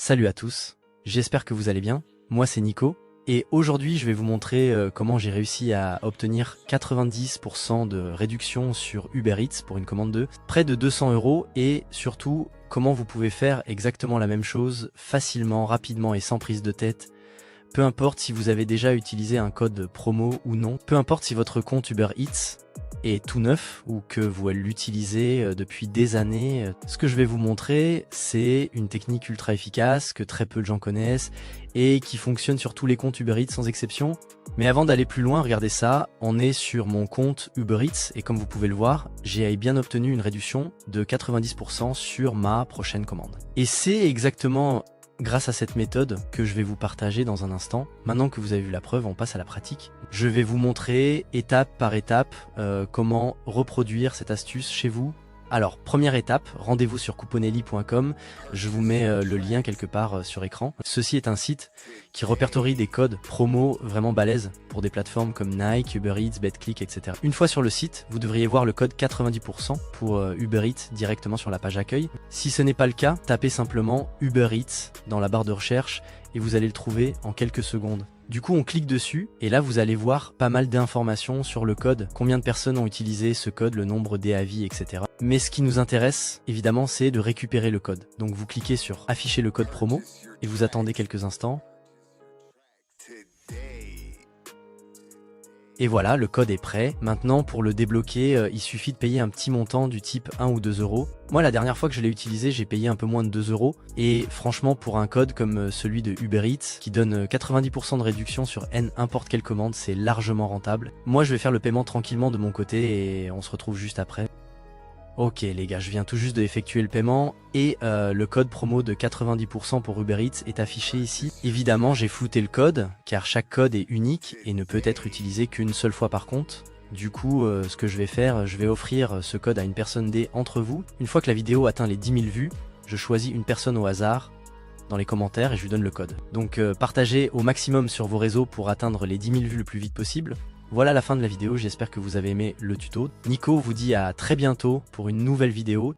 Salut à tous, j'espère que vous allez bien, moi c'est Nico, et aujourd'hui je vais vous montrer comment j'ai réussi à obtenir 90% de réduction sur Uber Eats pour une commande de près de 200 €, et surtout comment vous pouvez faire exactement la même chose facilement, rapidement et sans prise de tête. Peu importe si vous avez déjà utilisé un code promo ou non, peu importe si votre compte Uber Eats est tout neuf ou que vous l'utilisez depuis des années. Ce que je vais vous montrer, c'est une technique ultra efficace que très peu de gens connaissent et qui fonctionne sur tous les comptes Uber Eats sans exception. Mais avant d'aller plus loin, regardez ça, on est sur mon compte Uber Eats et comme vous pouvez le voir, j'ai bien obtenu une réduction de 90% sur ma prochaine commande. Et c'est exactement grâce à cette méthode que je vais vous partager dans un instant. Maintenant que vous avez vu la preuve, on passe à la pratique. Je vais vous montrer étape par étape comment reproduire cette astuce chez vous. Alors, première étape, rendez-vous sur couponelli.com, je vous mets le lien quelque part sur écran. Ceci est un site qui répertorie des codes promo vraiment balèzes pour des plateformes comme Nike, Uber Eats, BetClick, etc. Une fois sur le site, vous devriez voir le code 90% pour Uber Eats directement sur la page accueil. Si ce n'est pas le cas, tapez simplement Uber Eats dans la barre de recherche et vous allez le trouver en quelques secondes. Du coup, on clique dessus et là, vous allez voir pas mal d'informations sur le code, combien de personnes ont utilisé ce code, le nombre d'avis, etc. Mais ce qui nous intéresse, évidemment, c'est de récupérer le code. Donc, vous cliquez sur afficher le code promo et vous attendez quelques instants. Et voilà, le code est prêt. Maintenant, pour le débloquer, il suffit de payer un petit montant du type 1 ou 2 €. Moi, la dernière fois que je l'ai utilisé, j'ai payé un peu moins de 2 €. Et franchement, pour un code comme celui de Uber Eats, qui donne 90% de réduction sur n'importe quelle commande, c'est largement rentable. Moi, je vais faire le paiement tranquillement de mon côté et on se retrouve juste après. Ok les gars, je viens tout juste d'effectuer le paiement et le code promo de 90% pour Uber Eats est affiché ici. Évidemment, j'ai flouté le code car chaque code est unique et ne peut être utilisé qu'une seule fois par compte. Du coup, ce que je vais faire, je vais offrir ce code à une personne D entre vous. Une fois que la vidéo atteint les 10 000 vues, je choisis une personne au hasard dans les commentaires et je lui donne le code. Donc partagez au maximum sur vos réseaux pour atteindre les 10 000 vues le plus vite possible. Voilà la fin de la vidéo, j'espère que vous avez aimé le tuto. Nico vous dit à très bientôt pour une nouvelle vidéo.